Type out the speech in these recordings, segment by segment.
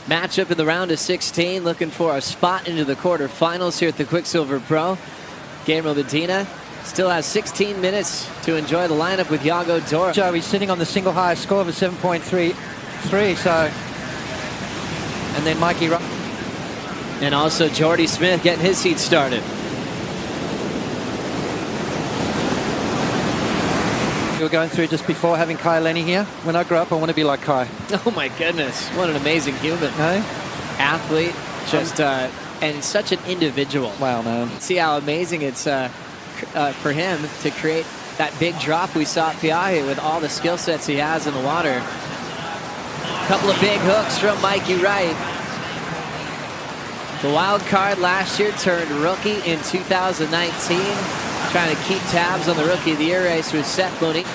matchup in the round of 16, looking for a spot into the quarterfinals here at the Quiksilver Pro. Gabriel Medina still has 16 minutes to enjoy the lineup with Yago Dora. Joey's sitting on the single highest score of a 7.33, so... And then Mikey Wright. And also Jordy Smith getting his heat started. You were going through just before having Kai Lenny here. When I grow up, I want to be like Kai. Oh my goodness, what an amazing human. No? Athlete, just and such an individual. Wow, man. See how amazing it's for him to create that big drop we saw at Piahi with all the skill sets he has in the water. A couple of big hooks from Mikey Wright. The wild card last year turned rookie in 2019. Trying to keep tabs on the Rookie of the Year race with Seth Mooney.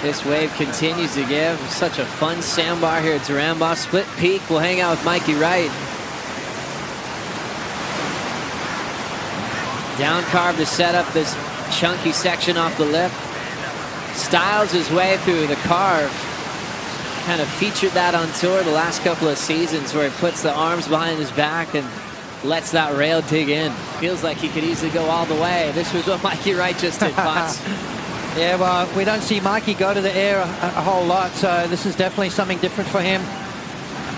This wave continues to give. Such a fun sandbar here at Duranbah. Split peak. We'll hang out with Mikey Wright. Down carve to set up this chunky section off the lip. Styles his way through the carve. Kind of featured that on tour the last couple of seasons, where he puts the arms behind his back and lets that rail dig in. Feels like he could easily go all the way. This was what Mikey Wright just did, Potts. Yeah, well, we don't see Mikey go to the air a whole lot, so this is definitely something different for him.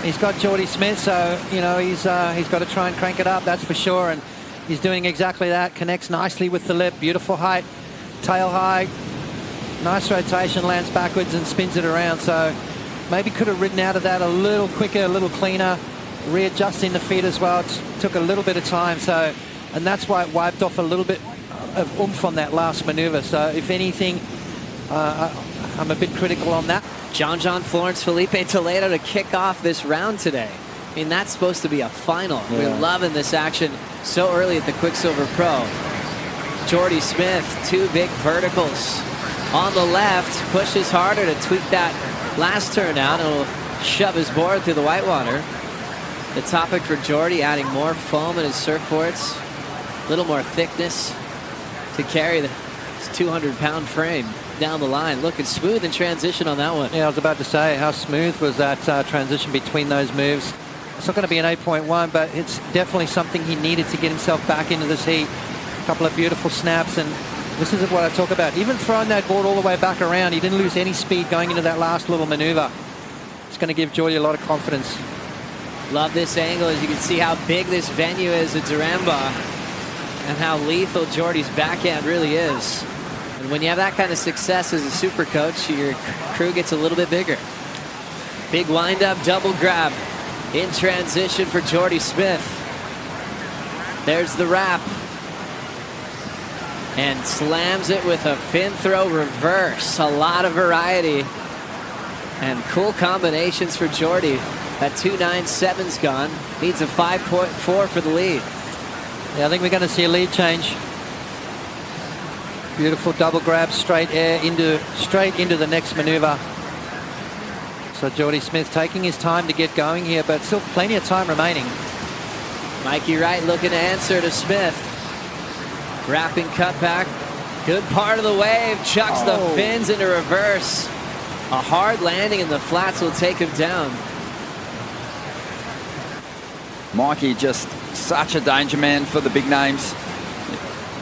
He's got Jordy Smith, so, you know, he's got to try and crank it up, that's for sure, and he's doing exactly that. Connects nicely with the lip, beautiful height, tail high, nice rotation, lands backwards and spins it around, so maybe could have ridden out of that a little quicker, a little cleaner. Readjusting the feet as well. It took a little bit of time, so, and that's why it wiped off a little bit of oomph on that last maneuver. So if anything, I'm a bit critical on that. John Florence Felipe Toledo to kick off this round today. I mean, that's supposed to be a final. Yeah. We're loving this action so early at the Quiksilver Pro. Jordy Smith, two big verticals on the left, pushes harder to tweak that last turn out, and will shove his board through the whitewater. The topic for Jordy, adding more foam in his surfboards, a little more thickness to carry his 200-pound frame down the line. Looking smooth in transition on that one. Yeah, I was about to say, how smooth was that transition between those moves? It's not going to be an 8.1, but it's definitely something he needed to get himself back into this heat. A couple of beautiful snaps, and this is what I talk about. Even throwing that board all the way back around, he didn't lose any speed going into that last little maneuver. It's going to give Jordy a lot of confidence. Love this angle, as you can see how big this venue is at Duranbah and how lethal Jordy's backhand really is. And when you have that kind of success as a super coach, your crew gets a little bit bigger. Big wind-up double grab in transition for Jordy Smith. There's the wrap. And slams it with a fin throw reverse. A lot of variety and cool combinations for Jordy. That 2.97's gone. Needs a 5.4 for the lead. Yeah, I think we're going to see a lead change. Beautiful double grab, straight into the next maneuver. So Jordy Smith taking his time to get going here, but still plenty of time remaining. Mikey Wright looking to answer to Smith. Wrapping cutback. Good part of the wave. Chucks the fins into reverse. A hard landing and the flats will take him down. Mikey just such a danger man for the big names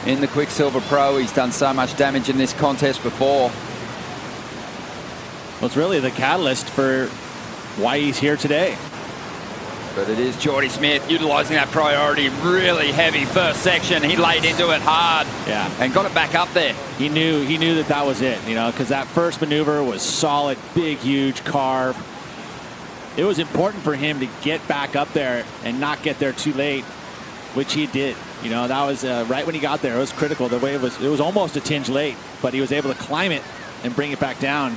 in the Quiksilver Pro. He's done so much damage in this contest before. Well, it's really the catalyst for why he's here today. But it is Jordy Smith utilising that priority. Really heavy first section. He laid into it hard. Yeah. And got it back up there. He knew that was it, you know, because that first maneuver was solid, big, huge carve. It was important for him to get back up there and not get there too late, which he did. You know, that was right when he got there. It was critical. The wave it was almost a tinge late, but he was able to climb it and bring it back down.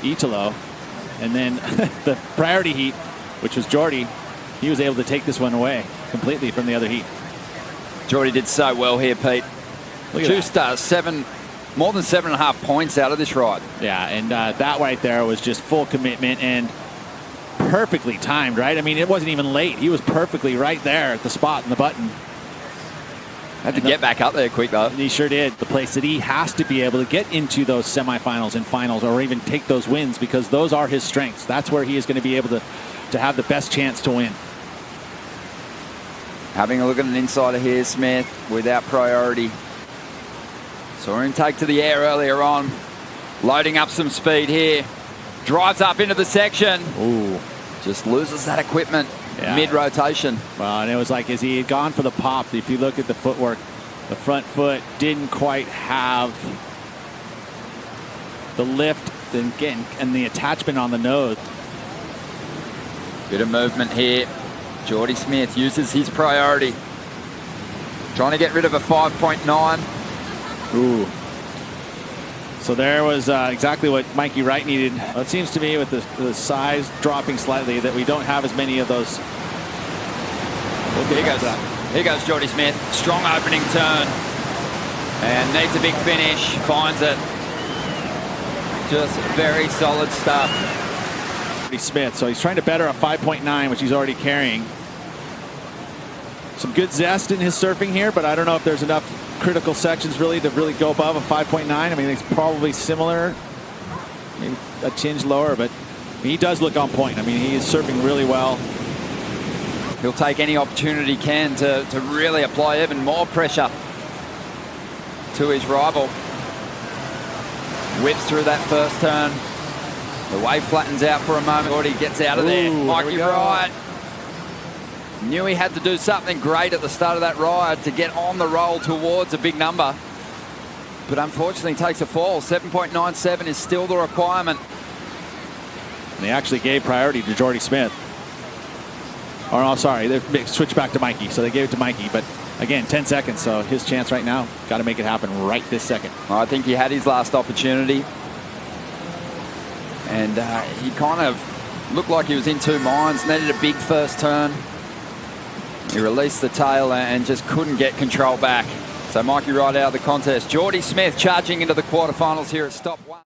Italo, and then the priority heat, which was Jordy, he was able to take this one away completely from the other heat. Jordy did so well here, Pete. Juiced more than 7.5 points out of this ride. Yeah, and that right there was just full commitment and perfectly timed, right? I mean, it wasn't even late. He was perfectly right there at the spot in the button. Had to get back up there quick, though. He sure did. The place that he has to be able to get into those semifinals and finals, or even take those wins, because those are his strengths. That's where he is going to be able to have the best chance to win. Having a look at an insider here, Smith, without priority. Saw him take to the air earlier on. Loading up some speed here. Drives up into the section. Ooh. Just loses that equipment mid-rotation. Well, and it was like as he had gone for the pop, if you look at the footwork, the front foot didn't quite have the lift and the attachment on the nose. Bit of movement here. Jordy Smith uses his priority. Trying to get rid of a 5.9. Ooh. So there was exactly what Mikey Wright needed. It seems to me with the size dropping slightly that we don't have as many of those. Here goes Jordy Smith. Strong opening turn. And needs a big finish. Finds it. Just very solid stuff. Jordy Smith. So he's trying to better a 5.9, which he's already carrying. Some good zest in his surfing here, but I don't know if there's enough critical sections really to really go above a 5.9. I mean, it's probably similar, maybe a tinge lower, but he does look on point. I mean, he is surfing really well. He'll take any opportunity he can to really apply even more pressure to his rival. Whips through that first turn. The wave flattens out for a moment. Jordy gets out of there. Mikey Wright knew he had to do something great at the start of that ride to get on the roll towards a big number. But unfortunately takes a fall. 7.97 is still the requirement. And they actually gave priority to Jordy Smith. Or no, sorry, they switched back to Mikey. So they gave it to Mikey. But again, 10 seconds. So his chance right now, got to make it happen right this second. I think he had his last opportunity. And he kind of looked like he was in two minds. Needed a big first turn. He released the tail and just couldn't get control back. So Mikey Wright out of the contest. Jordy Smith charging into the quarterfinals here at stop 1.